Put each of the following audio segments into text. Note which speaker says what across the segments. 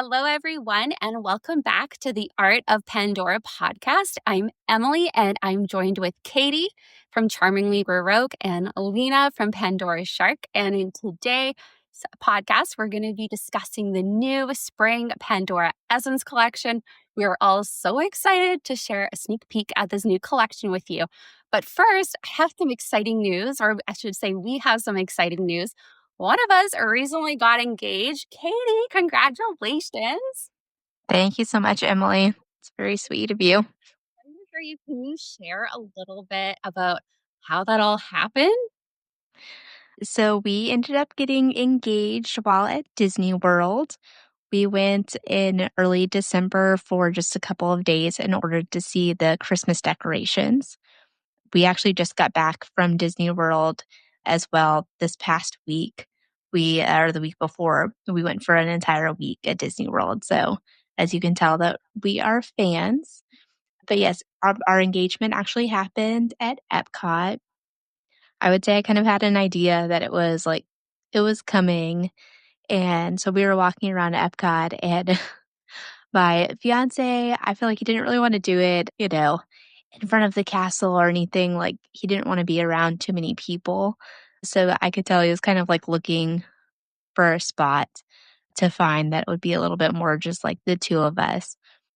Speaker 1: Hello, everyone, and welcome back to the Art of Pandora podcast. I'm Emily, and I'm joined with Katie from Charmingly Baroque and Lina from Pandora Shark. And in today's podcast, we're going to be discussing the new spring Pandora Essence collection. We are all so excited to share a sneak peek at this new collection with you. But first, I have some exciting news, or I should say, we have some exciting news. One of us recently got engaged. Katie, congratulations.
Speaker 2: Thank you so much, Emily. It's very sweet of you.
Speaker 1: Can you share a little bit about how that all happened?
Speaker 2: So we ended up getting engaged while at Disney World. We went in early December for just a couple of days in order to see the Christmas decorations. We actually just got back from Disney World as well this past week. Or the week before, we went for an entire week at Disney World. So as you can tell that we are fans. But yes, our engagement actually happened at Epcot. I would say I kind of had an idea that it was coming. And so we were walking around Epcot and my fiance, I feel like he didn't really want to do it, in front of the castle or anything. Like he didn't want to be around too many people. So I could tell he was kind of like looking for a spot to find that would be a little bit more just like the two of us.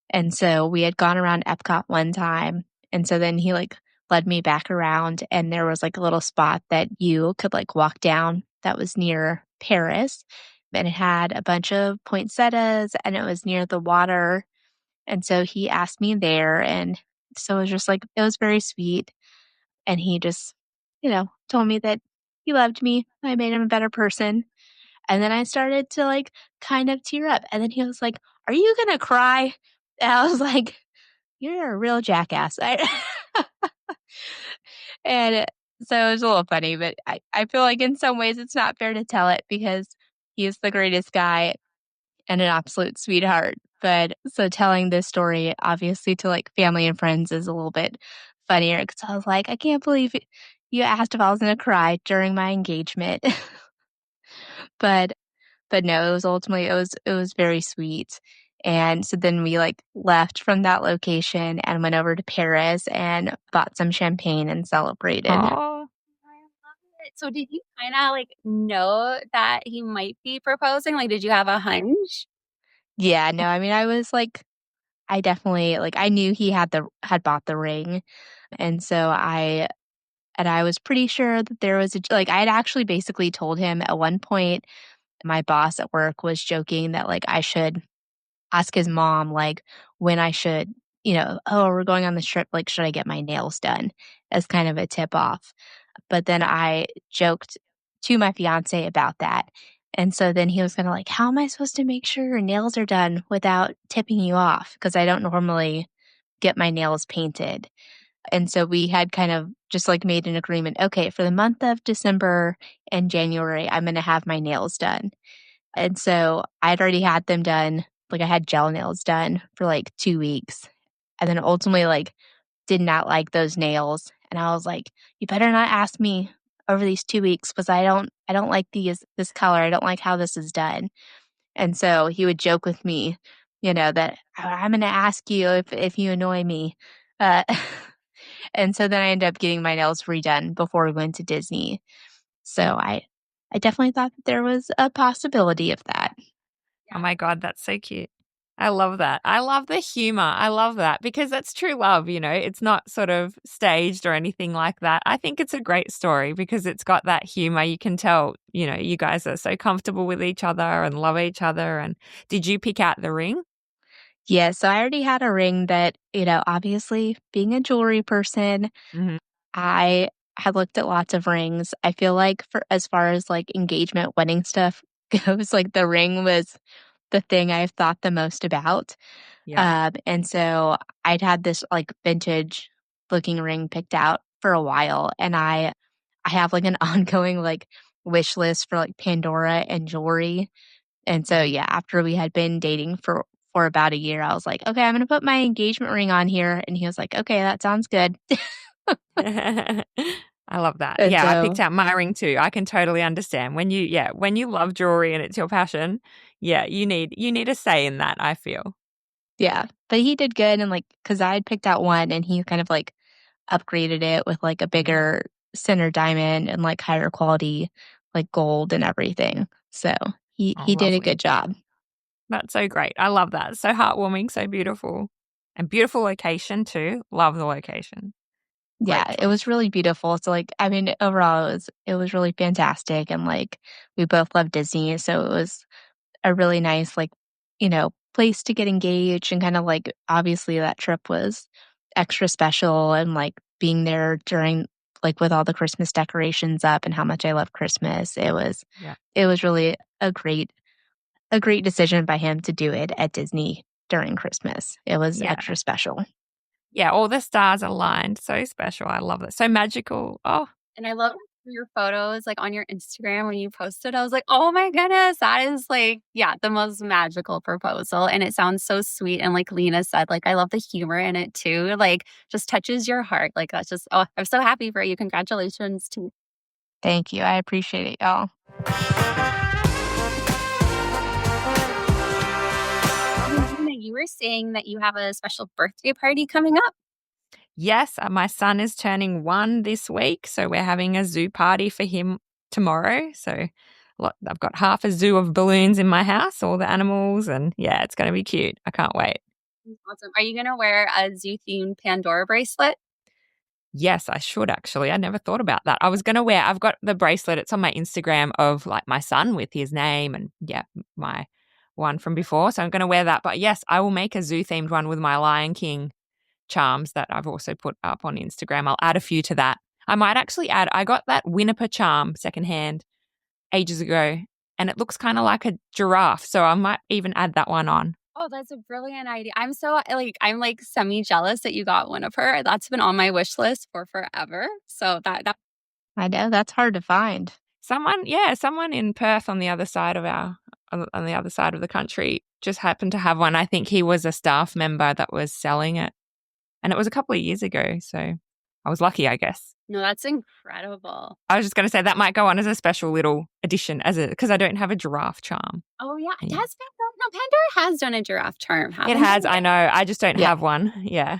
Speaker 2: And so we had gone around Epcot one time. And so then he led me back around and there was like a little spot that you could like walk down that was near Paris. And it had a bunch of poinsettias and it was near the water. And so he asked me there. And so it was just like, it was very sweet. And he just, told me that he loved me. I made him a better person. And then I started to like kind of tear up. And then he was like, "Are you going to cry?" And I was like, "You're a real jackass." And so it was a little funny, but I feel like in some ways it's not fair to tell it because he's the greatest guy and an absolute sweetheart. But so telling this story, obviously, to like family and friends is a little bit funnier because I was like, I can't believe you asked if I was going to cry during my engagement. but But no, it was ultimately it was very sweet. And so then we like left from that location and went over to Paris and bought some champagne and celebrated.
Speaker 1: Oh, I love it. So did you kind of like know that he might be proposing? Like, did you have a hunch?
Speaker 2: Yeah, no, I mean I was like I definitely like I knew he had bought the ring. And so I was pretty sure that there was I had actually basically told him at one point my boss at work was joking that like I should ask his mom, like, when I should, "Oh, we're going on this trip, like, should I get my nails done?" As kind of a tip off. But then I joked to my fiancé about that. And so then he was kinda like, "How am I supposed to make sure your nails are done without tipping you off? Because I don't normally get my nails painted." And so we had kind of just, like, made an agreement, "Okay, for the month of December and January, I'm gonna have my nails done." And so I'd already had them done, like, I had gel nails done for, like, 2 weeks, and then ultimately, like, did not like those nails, and I was like, "You better not ask me over these 2 weeks because I don't like this color, I don't like how this is done." And so he would joke with me, that, I'm gonna ask you if you annoy me." Uh, and so then I ended up getting my nails redone before we went to Disney. So I definitely thought that there was a possibility of that.
Speaker 3: Oh my God, that's so cute. I love that. I love the humor. I love that because that's true love, It's not sort of staged or anything like that. I think it's a great story because it's got that humor. You can tell, you guys are so comfortable with each other and love each other. And did you pick out the ring?
Speaker 2: Yeah, so I already had a ring that, obviously being a jewelry person,
Speaker 3: Mhm.
Speaker 2: I had looked at lots of rings. I feel like for as far as like engagement, wedding stuff goes, like the ring was the thing I've thought the most about.
Speaker 3: Yeah.
Speaker 2: And so I'd had this like vintage looking ring picked out for a while, and I have like an ongoing like wish list for like Pandora and jewelry. And so yeah, after we had been dating for about a year, I was like, okay, I'm gonna put my engagement ring on here, and he was like, okay, that sounds good.
Speaker 3: I love that.
Speaker 2: And
Speaker 3: Yeah, I
Speaker 2: so
Speaker 3: picked out my ring too. I can totally understand when you love jewelry and it's your passion. Yeah, you need a say in that, I feel.
Speaker 2: yeah, but he did good and, like, because I had picked out one and he kind of, like, upgraded it with, like, a bigger center diamond and, like, higher quality, like, gold and everything. So
Speaker 3: Oh,
Speaker 2: he did a
Speaker 3: lovely.
Speaker 2: good job.
Speaker 3: That's so great. I love that. So heartwarming, so beautiful. And beautiful location too. Love the location. Great
Speaker 2: Yeah, it
Speaker 3: choice.
Speaker 2: was really beautiful. So, like, I mean, overall, it was really fantastic, and, like, we both love Disney, so it was a really nice, like, place to get engaged and kind of, like, obviously, that trip was extra special and, like, being there during like, with all the Christmas decorations up and how much I love Christmas.
Speaker 3: Yeah.
Speaker 2: It was really a great decision by him to do it at Disney during Christmas. It was
Speaker 3: Yeah.
Speaker 2: extra special.
Speaker 3: Yeah, all the stars aligned. So special. I love it. So magical. Oh,
Speaker 1: And I love your photos, like, on your Instagram when you posted, I was like, "Oh my goodness, that is, like, yeah, the most magical proposal," and it sounds so sweet, and like Lina said, like, I love the humor in it too, like, just touches your heart, like, that's just oh, I'm so happy for you, congratulations to
Speaker 2: Thank you. I appreciate it, y'all.
Speaker 1: Lina, you were saying that you have a special birthday party coming up?
Speaker 3: yes. My son is turning 1 this week. So we're having a zoo party for him tomorrow. So I've got half a zoo of balloons in my house, all the animals. And yeah, it's going to be cute. I can't wait.
Speaker 1: Awesome. Are you gonna wear a zoo-themed Pandora bracelet?
Speaker 3: Yes, I should actually. I never thought about that. I've got the bracelet. It's on my Instagram of like my son with his name and yeah, my one from before. So I'm going to wear that. But yes, I will make a zoo themed one with my Lion King charms that I've also put up on Instagram. I'll add a few to that. I might actually I got that Winniper charm secondhand ages ago and it looks kind of like a giraffe. So I might even add that one on.
Speaker 1: Oh, that's a brilliant idea. I'm like semi jealous that you got one of her. That's been on my wish list for forever. So that
Speaker 2: I know that's hard to find.
Speaker 3: Someone in Perth on the other side of on the other side of the country just happened to have one. I think he was a staff member that was selling it. And it was a couple of years ago, so I was lucky, I guess.
Speaker 1: no, that's incredible.
Speaker 3: I was just going to say that might go on as a special little addition because I don't have a giraffe charm.
Speaker 1: Oh yeah, it
Speaker 3: Yeah.
Speaker 1: has been no, Pandora has done a giraffe charm,
Speaker 3: It
Speaker 1: haven't
Speaker 3: has,
Speaker 1: they?
Speaker 3: I know. I just don't
Speaker 2: Yeah.
Speaker 3: have one. Yeah.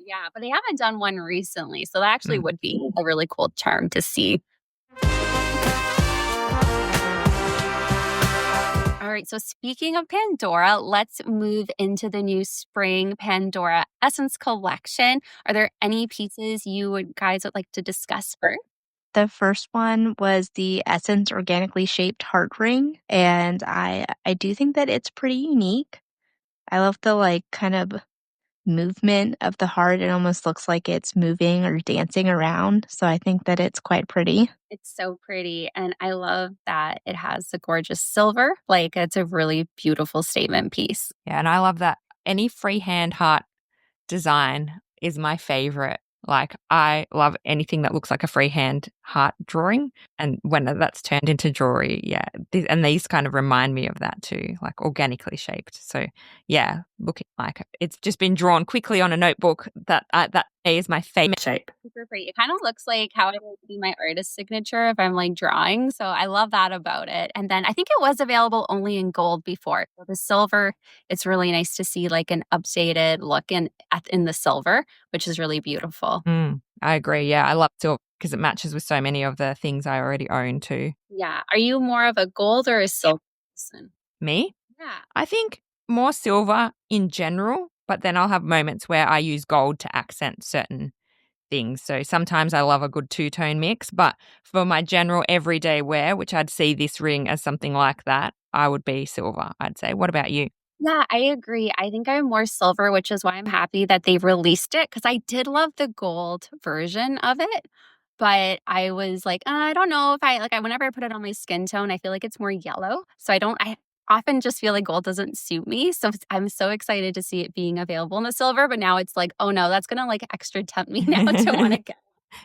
Speaker 1: Yeah, but they haven't done one recently. So that actually
Speaker 3: Mm.
Speaker 1: would be a really cool charm to see. All right, so speaking of Pandora, let's move into the new spring Pandora Essence collection. Are there any pieces guys would like to discuss first?
Speaker 2: The first one was the Essence organically shaped heart ring, and I do think that it's pretty unique. I love the, like, kind of movement of the heart. It almost looks like it's moving or dancing around, so I think that it's quite pretty.
Speaker 1: It's so pretty, and I love that it has the gorgeous silver. Like, it's a really beautiful statement piece.
Speaker 3: Yeah. And I love that any freehand heart design is my favorite. Like, I love anything that looks like a freehand heart drawing. And when that's turned into jewelry, yeah. And these kind of remind me of that too, like organically shaped. So, yeah, looking like it's just been drawn quickly on a notebook. That is my favorite shape.
Speaker 1: Super pretty. It kind of looks like how it would be my artist signature if I'm like drawing. So I love that about it. And then I think it was available only in gold before. So the silver, it's really nice to see like an updated look in the silver, which is really beautiful.
Speaker 3: I agree. Yeah, I love silver because it matches with so many of the things I already own too.
Speaker 1: Yeah. Are you more of a gold or a silver person?
Speaker 3: Me?
Speaker 1: Yeah.
Speaker 3: I think more silver in general, but then I'll have moments where I use gold to accent certain things. So sometimes I love a good two-tone mix, but for my general everyday wear, which I'd see this ring as something like that, I would be silver, I'd say. What about you?
Speaker 1: Yeah, I agree. I think I'm more silver, which is why I'm happy that they released it because I did love the gold version of it. But I was like, I don't know if whenever I put it on my skin tone, I feel like it's more yellow. So I often just feel like gold doesn't suit me. So I'm so excited to see it being available in the silver. But now it's like, oh no, that's going to like extra tempt me now to want to get.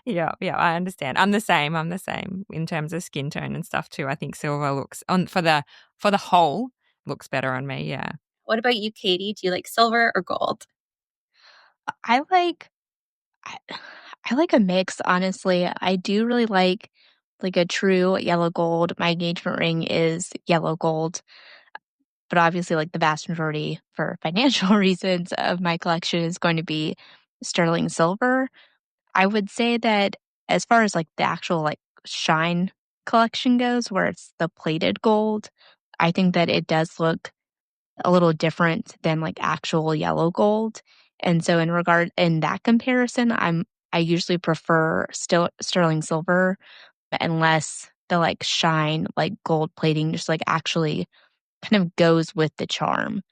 Speaker 3: Yeah, I understand. I'm the same. I'm the same in terms of skin tone and stuff too. I think silver looks on for the whole looks better on me. Yeah.
Speaker 1: What about you, Katie? Do you like silver or gold?
Speaker 2: I like I I like a mix, honestly. I do really like a true yellow gold. My engagement ring is yellow gold, but obviously like the vast majority for financial reasons of my collection is going to be sterling silver. I would say that as far as like the actual like shine collection goes, where it's the plated gold, I think that it does look a little different than like actual yellow gold. And so in that comparison, I usually prefer still sterling silver unless the like shine like gold plating just like actually kind of goes with the charm.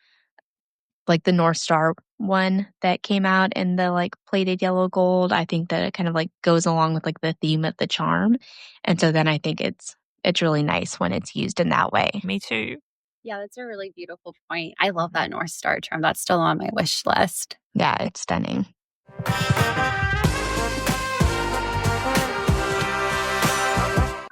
Speaker 2: Like the North Star one that came out in the like plated yellow gold, I think that it kind of like goes along with like the theme of the charm. And so then I think it's really nice when it's used in that way.
Speaker 3: Me too.
Speaker 1: Yeah, that's a really beautiful point. I love that North Star charm. That's still on my wish list.
Speaker 2: Yeah, it's stunning.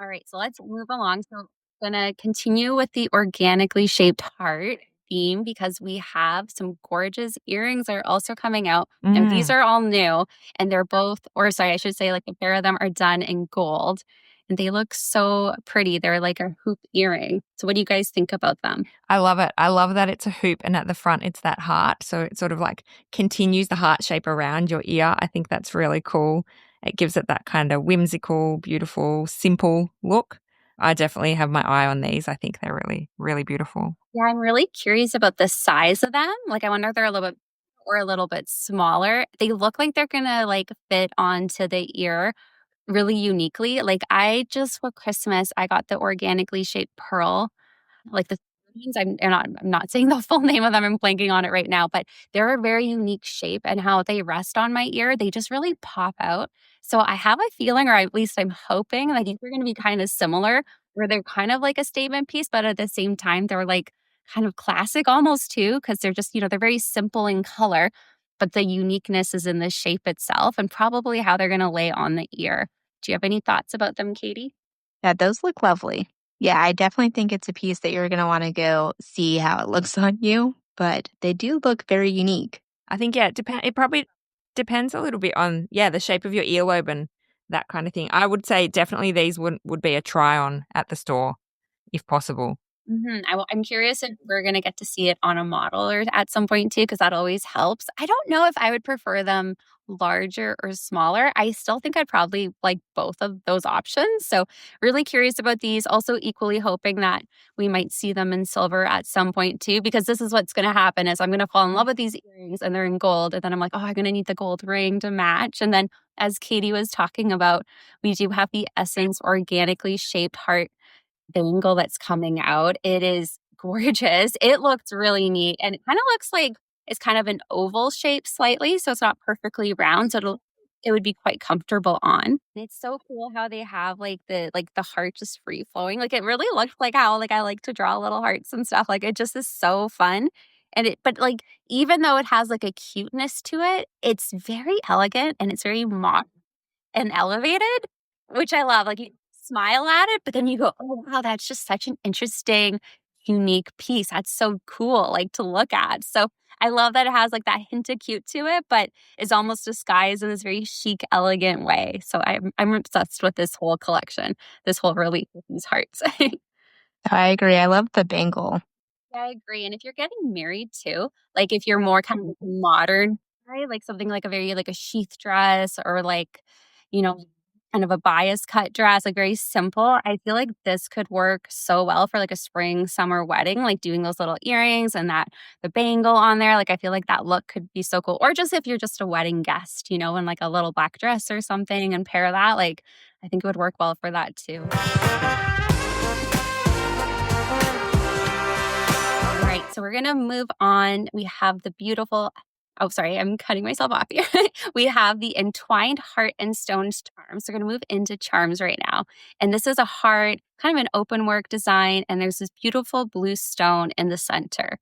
Speaker 1: All right, so let's move along. So I'm gonna continue with the organically shaped heart theme because we have some gorgeous earrings that are also coming out. And these
Speaker 3: Mm.
Speaker 1: are all new and they're both, or sorry, I should say like a pair of them are done in gold. And they look so pretty. They're like a hoop earring. So what do you guys think about them?
Speaker 3: I love it. I love that it's a hoop and at the front it's that heart. So it sort of like continues the heart shape around your ear. I think that's really cool. It gives it that kind of whimsical, beautiful, simple look. I definitely have my eye on these. I think they're really, really beautiful.
Speaker 1: Yeah, I'm really curious about the size of them. Like I wonder if they're a little bit or a little bit smaller. They look like they're gonna like fit onto the ear really uniquely. Like I just for Christmas, I got the organically shaped pearl, like the ones I'm not saying the full name of them, I'm blanking on it right now, but they're a very unique shape and how they rest on my ear, they just really pop out. So I have a feeling, or at least I'm hoping, I think they're gonna be kind of similar, where they're kind of like a statement piece, but at the same time, they're like kind of classic almost too, because they're just, they're very simple in color, but the uniqueness is in the shape itself and probably how they're gonna lay on the ear. Do you have any thoughts about them, Katie?
Speaker 2: Yeah, those look lovely. Yeah, I definitely think it's a piece that you're going to want to go see how it looks on you, but they do look very unique.
Speaker 3: I think, yeah, it probably depends a little bit on, yeah, the shape of your earlobe and that kind of thing. I would say definitely these would be a try on at the store if possible.
Speaker 1: I'm curious if we're gonna get to see it on a model or at some point too, because that always helps. I don't know if I would prefer them larger or smaller. I still think I'd probably like both of those options. So really curious about these. Also equally hoping that we might see them in silver at some point too, because this is what's gonna happen is I'm gonna fall in love with these earrings and they're in gold. And then I'm like, oh, I'm gonna need the gold ring to match. And then as Katie was talking about, we do have the Essence organically shaped heart bangle that's coming out. It is gorgeous. It looks really neat and it kind of looks like it's kind of an oval shape slightly, so it's not perfectly round, so it would be quite comfortable on. And it's so cool how they have like the heart just free flowing. Like it really looks like how like I like to draw little hearts and stuff. Like it just is so fun. And it but like even though it has like a cuteness to it, it's very elegant and it's very modern and elevated, which I love. Like, you smile at it, but then you go, "Oh, wow, that's just such an interesting, unique piece. That's so cool, like, to look at." So, I love that it has, like, that hint of cute to it, but is almost disguised in this very chic, elegant way. So, I'm obsessed with this whole collection, this whole release of these hearts.
Speaker 2: I agree. I love the bangle.
Speaker 1: I agree, and if you're getting married too, like, if you're more kind of modern, right, like something like a very like a sheath dress or like, you know, kind of a bias cut dress, like very simple, I feel like this could work so well for like a spring, summer wedding, like doing those little earrings and that the bangle on there, like, I feel like that look could be so cool, or just if you're just a wedding guest, in like a little black dress or something and pair that, like, I think it would work well for that too. All right, so we're gonna move on. We have the beautiful oh, sorry, I'm cutting myself off here. We have the entwined heart and stones charms. We're gonna move into charms right now. And this is a heart, kind of an open work design, and there's this beautiful blue stone in the center.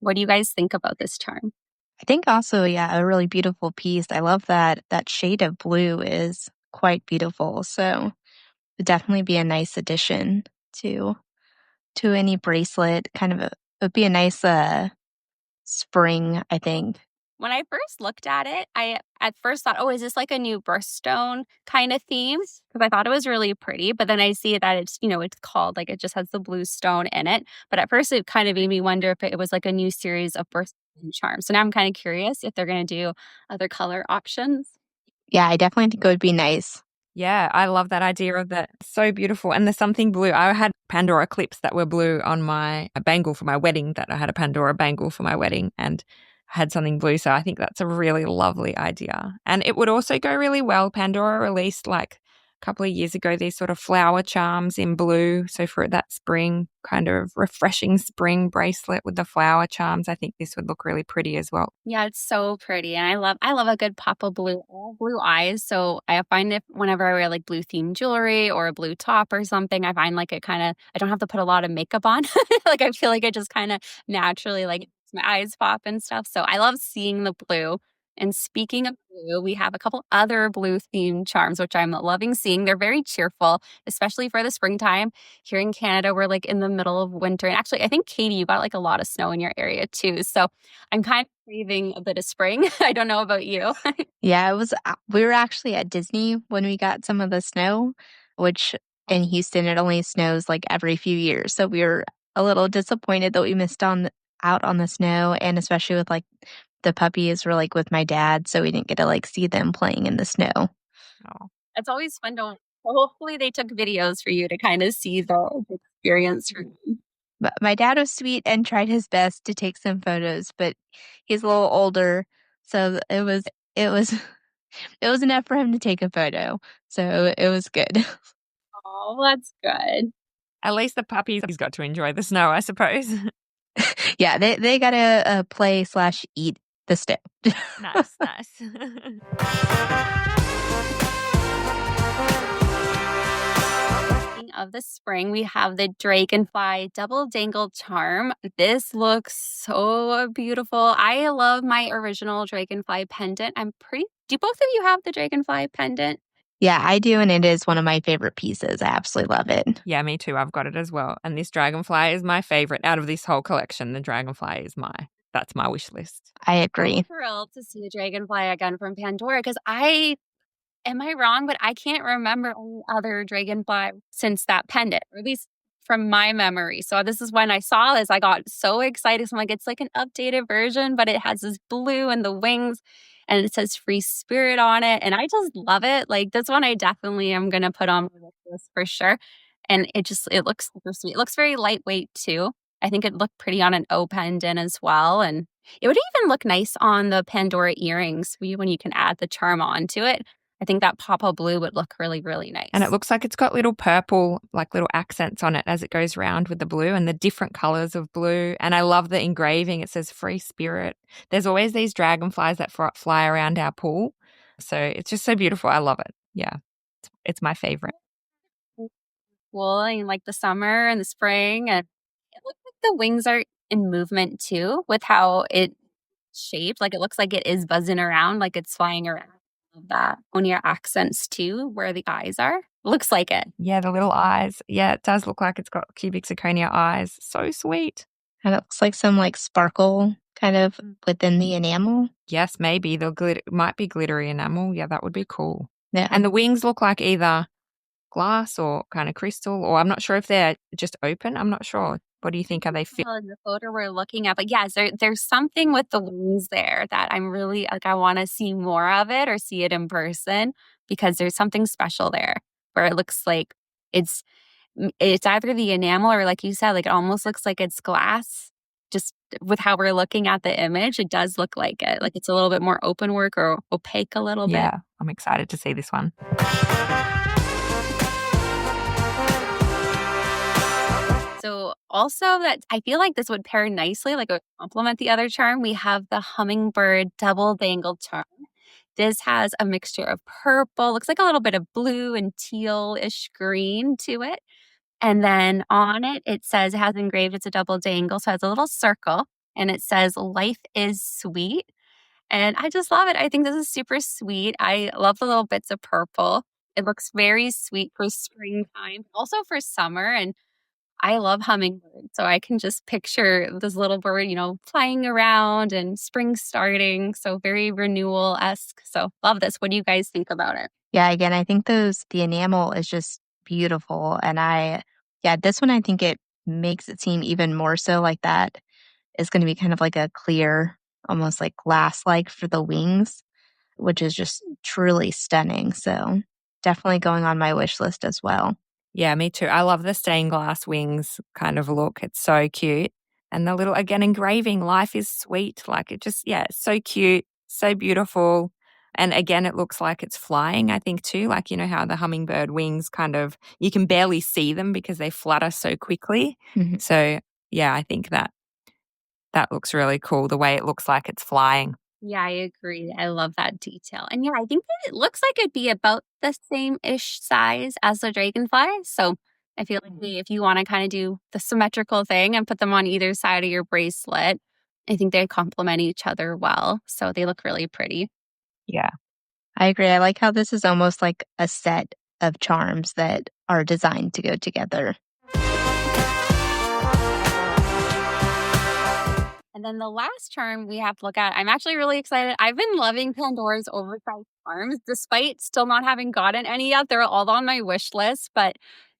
Speaker 1: What do you guys think about this charm?
Speaker 2: I think also, yeah, a really beautiful piece. I love that shade of blue is quite beautiful. So would definitely be a nice addition to to any bracelet. Kind of a it would be a nice spring, I think,
Speaker 1: When I first looked at it, I at first thought, "Oh, is this like a new birthstone kind of theme?" Because I thought it was really pretty, but then I see that it's called like it just has the blue stone in it. But at first, it kind of made me wonder if it was like a new series of birthstone charms. So now I'm kind of curious if they're going to do other color options.
Speaker 2: Yeah, I definitely think it would be nice.
Speaker 3: Yeah, I love that idea of that. So beautiful. And there's something blue. I had Pandora clips that were blue on my a bangle for my wedding, that I had a Pandora bangle for my wedding and had something blue. So I think that's a really lovely idea. And it would also go really well. Pandora released like a couple of years ago these sort of flower charms in blue. So for that spring, kind of refreshing spring bracelet with the flower charms, I think this would look really pretty as well.
Speaker 1: Yeah, it's so pretty, and I love a good pop of blue. I have blue eyes, so I find if whenever I wear like blue themed jewelry or a blue top or something, I find like I don't have to put a lot of makeup on. Like I feel like it just kind of naturally like makes my eyes pop and stuff. So I love seeing the blue. And speaking of blue, we have a couple other blue themed charms, which I'm loving seeing. They're very cheerful, especially for the springtime. Here in Canada, we're like in the middle of winter. And actually, I think Katie, you got like a lot of snow in your area too. So I'm kind of craving a bit of spring. I don't know about you.
Speaker 2: Yeah, it was we were actually at Disney when we got some of the snow, which in Houston it only snows like every few years. So we were a little disappointed that we missed out on the snow, and especially with like the puppies were like with my dad, so we didn't get to like see them playing in the snow.
Speaker 3: Oh.
Speaker 1: It's always fun to hopefully they took videos for you to kind of see the experience for them.
Speaker 2: But my dad was sweet and tried his best to take some photos, but he's a little older, so it was it was enough for him to take a photo. So it was good.
Speaker 1: Oh, that's good.
Speaker 3: At least the puppies got to enjoy the snow, I suppose.
Speaker 2: Yeah, they gotta play slash eat the snow.
Speaker 3: Nice, nice.
Speaker 1: Speaking of the spring, we have the dragonfly double dangle charm. This looks so beautiful. I love my original dragonfly pendant. Do both of you have the dragonfly pendant?
Speaker 2: Yeah, I do, and it is one of my favorite pieces. I absolutely love it.
Speaker 3: Yeah, me too. I've got it as well. And this dragonfly is my favorite out of this whole collection. The dragonfly is that's my wish list.
Speaker 2: I
Speaker 1: I'm
Speaker 2: agree.
Speaker 1: thrilled to see the dragonfly again from Pandora because am I wrong? But I can't remember any other dragonfly since that pendant, or at least from my memory. So this is when I saw this, I got so excited. So I'm like, it's like an updated version, but it has this blue and the wings and it says free spirit on it. And I just love it. Like this one I definitely am gonna put on my wish list for sure. And it looks super sweet. It looks very lightweight too. I think it looked pretty on an O pendant as well. And it would even look nice on the Pandora earrings when you can add the charm onto it. I think that papa blue would look really, really nice.
Speaker 3: And it looks like it's got little purple, like little accents on it as it goes round with the blue and the different colors of blue. And I love the engraving. It says free spirit. There's always these dragonflies that fly around our pool. So it's just so beautiful. I love it. Yeah, it's my favorite.
Speaker 1: Cool. And like the summer and the spring. And it looks like the wings are in movement too with how it's shaped. Like it looks like it is buzzing around, like it's flying around. Love that. On your accents too, where the eyes are. Looks like it.
Speaker 3: Yeah, the little eyes. Yeah, it does look like it's got cubic zirconia eyes. So sweet.
Speaker 2: And it looks like some like sparkle kind of within the enamel.
Speaker 3: Yes, maybe the glitter might be glittery enamel. Yeah, that would be cool.
Speaker 2: Yeah.
Speaker 3: And the wings look like either glass or kind of crystal, or I'm not sure if they're just open. I'm not sure. What do you think? Are they fit?
Speaker 1: In the photo we're looking at, but yes, there's something with the wings there that I'm really like I want to see more of it or see it in person because there's something special there where it looks like it's either the enamel or like you said, like it almost looks like it's glass. Just with how we're looking at the image, it does look like it. Like it's a little bit more open work or opaque a little bit.
Speaker 3: Yeah, I'm excited to see this one.
Speaker 1: So also that I feel like this would pair nicely, like it would complement the other charm. We have the hummingbird double dangle charm. This has a mixture of purple, looks like a little bit of blue and teal-ish green to it. And then on it, it says it has engraved, it's a double dangle. So it has a little circle and it says life is sweet. And I just love it. I think this is super sweet. I love the little bits of purple. It looks very sweet for springtime, also for summer. And I love hummingbirds. So I can just picture this little bird, flying around and spring starting. So very renewal-esque. So love this. What do you guys think about it?
Speaker 2: Yeah, again, I think the enamel is just beautiful. And yeah, this one, I think it makes it seem even more so like that is going to be kind of like a clear, almost like glass like for the wings, which is just truly stunning. So definitely going on my wish list as well.
Speaker 3: Yeah, me too. I love the stained glass wings kind of look. It's so cute. And the little, again, engraving, life is sweet. Like it just, yeah, it's so cute, so beautiful. And again, it looks like it's flying, I think, too. Like, you know, how the hummingbird wings kind of, you can barely see them because they flutter so quickly.
Speaker 2: Mhm.
Speaker 3: So, yeah, I think that looks really cool, the way it looks like it's flying.
Speaker 1: Yeah, I agree. I love that detail. And yeah, I think that it looks like it'd be about the same-ish size as the dragonfly. So I feel like if you want to kind of do the symmetrical thing and put them on either side of your bracelet, I think they complement each other well. So they look really pretty.
Speaker 3: Yeah.
Speaker 2: I agree. I like how this is almost like a set of charms that are designed to go together.
Speaker 1: And then the last charm we have to look at, I'm actually really excited. I've been loving Pandora's oversized charms, despite still not having gotten any yet. They're all on my wish list, but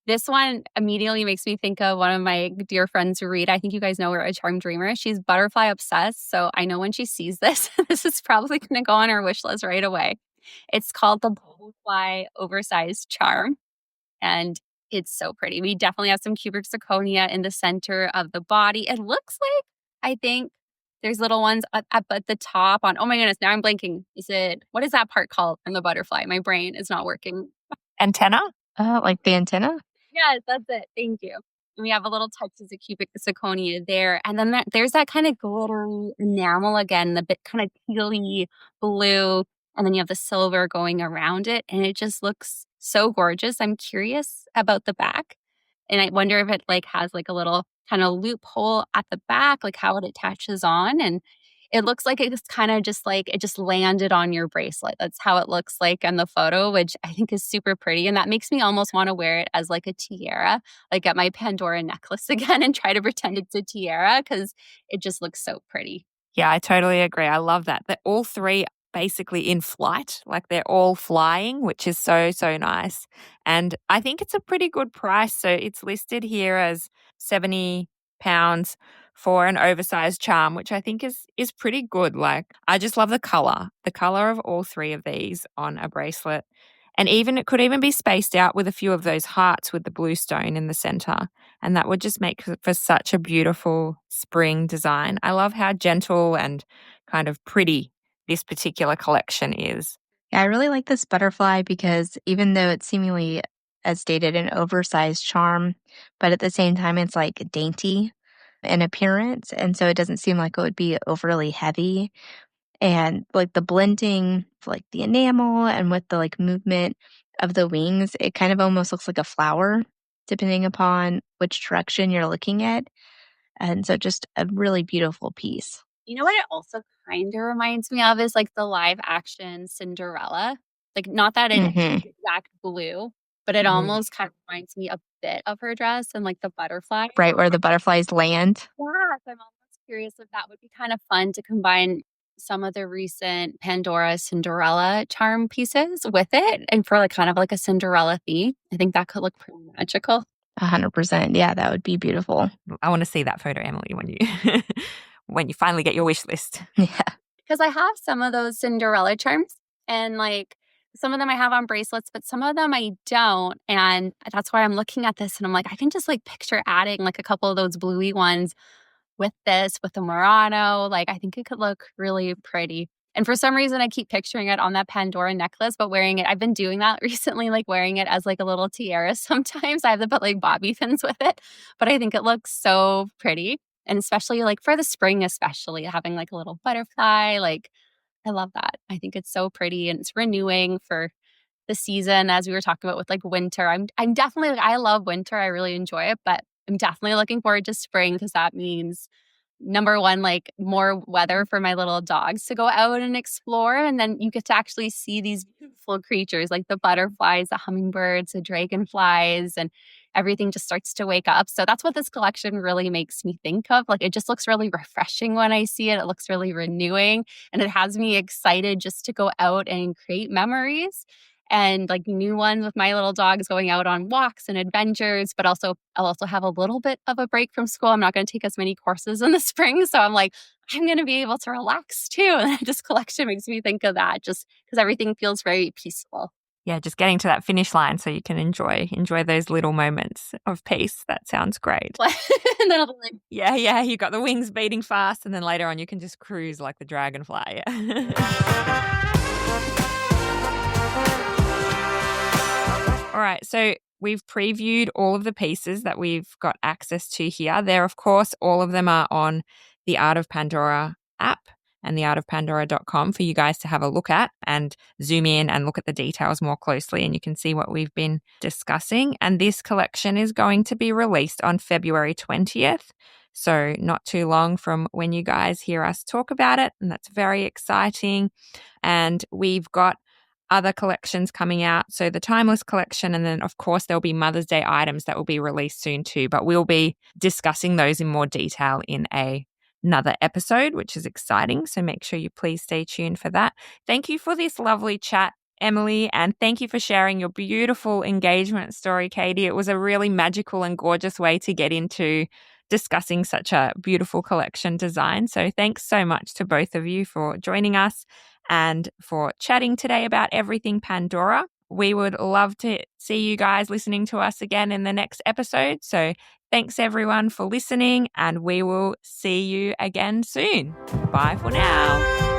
Speaker 1: this one immediately makes me think of one of my dear friends who read. I think you guys know her, a charm dreamer. She's butterfly obsessed. So I know when she sees this, this is probably going to go on her wish list right away. It's called the butterfly oversized charm. And it's so pretty. We definitely have some cubic zirconia in the center of the body. It looks like, I think there's little ones up at the top on, oh my goodness, now I'm blanking. What is that part called in the butterfly? My brain is not working.
Speaker 3: Antenna?
Speaker 2: Like the antenna?
Speaker 1: Yes, that's it. Thank you. And we have a little touches of cubic zirconia there. And then there's that kind of glittery enamel again, the bit kind of tealy blue. And then you have the silver going around it. And it just looks so gorgeous. I'm curious about the back. And I wonder if it like has like a little kind of loophole at the back, like how it attaches on. And it looks like it's kind of just like it just landed on your bracelet. That's how it looks like in the photo, which I think is super pretty. And that makes me almost want to wear it as like a tiara, like get my Pandora necklace again and try to pretend it's a tiara because it just looks so pretty.
Speaker 3: Yeah, I totally agree. I love that. They're all three basically in flight, like they're all flying, which is so, so nice. And I think it's a pretty good price. So it's listed here as £70 for an oversized charm, which I think is pretty good. Like I just love the color of all three of these on a bracelet. And even it could even be spaced out with a few of those hearts with the blue stone in the center. And that would just make for such a beautiful spring design. I love how gentle and kind of pretty this particular collection is.
Speaker 2: Yeah, I really like this butterfly because even though it's seemingly, as stated, an oversized charm, but at the same time, it's like dainty in appearance. And so it doesn't seem like it would be overly heavy. And like the blending, of, like the enamel and with the like movement of the wings, it kind of almost looks like a flower, depending upon which direction you're looking at. And so just a really beautiful piece.
Speaker 1: You know what it also kind of reminds me of is like the live action Cinderella. Like not that it's
Speaker 2: Hmm.
Speaker 1: exact blue, but it almost kind of reminds me a bit of her dress and like the butterfly.
Speaker 2: Right where the butterflies land.
Speaker 1: Yeah, so I'm almost curious if that would be kind of fun to combine some of the recent Pandora Cinderella charm pieces with it and for like kind of like a Cinderella theme. I think that could look pretty magical.
Speaker 2: 100%. Yeah, that would be beautiful.
Speaker 3: I want to see that photo, Emily, when you when you finally get your wish list.
Speaker 2: Yeah.
Speaker 1: Because I have some of those Cinderella charms and like some of them I have on bracelets, but some of them I don't. And that's why I'm looking at this and I'm like, I can just like picture adding like a couple of those bluey ones with this, with the Murano. Like, I think it could look really pretty. And for some reason, I keep picturing it on that Pandora necklace, but wearing it, I've been doing that recently, like wearing it as like a little tiara sometimes. I have to put like bobby pins with it, but I think it looks so pretty. And especially like for the spring, especially having like a little butterfly, like I love that. I think it's so pretty and it's renewing for the season as we were talking about with like winter. I'm definitely like I love winter. I really enjoy it, but I'm definitely looking forward to spring because that means number one, like more weather for my little dogs to go out and explore. And then you get to actually see these beautiful creatures like the butterflies, the hummingbirds, the dragonflies. And everything just starts to wake up. So that's what this collection really makes me think of. Like, it just looks really refreshing when I see it. It looks really renewing, and it has me excited just to go out and create memories and like new ones with my little dogs, going out on walks and adventures. But also, I'll also have a little bit of a break from school. I'm not going to take as many courses in the spring. So I'm like, I'm going to be able to relax too. And this collection makes me think of that, just because everything feels very peaceful.
Speaker 3: Yeah, just getting to that finish line so you can enjoy those little moments of peace. That sounds great.
Speaker 1: And then I'll be like,
Speaker 3: yeah, you got the wings beating fast, and then later on you can just cruise like the dragonfly. All right, so we've previewed all of the pieces that we've got access to here. There, of course, all of them are on the Art of Pandora app and theartofpandora.com for you guys to have a look at and zoom in and look at the details more closely, and you can see what we've been discussing. And this collection is going to be released on February 20th, so not too long from when you guys hear us talk about it, and that's very exciting. And we've got other collections coming out. So the Timeless collection, and then of course there'll be Mother's Day items that will be released soon too, but we'll be discussing those in more detail in another episode, which is exciting. So make sure you please stay tuned for that. Thank you for this lovely chat, Emily, and thank you for sharing your beautiful engagement story, Katie. It was a really magical and gorgeous way to get into discussing such a beautiful collection design. So thanks so much to both of you for joining us and for chatting today about everything Pandora. We would love to see you guys listening to us again in the next episode. So thanks everyone for listening, and we will see you again soon. Bye for now.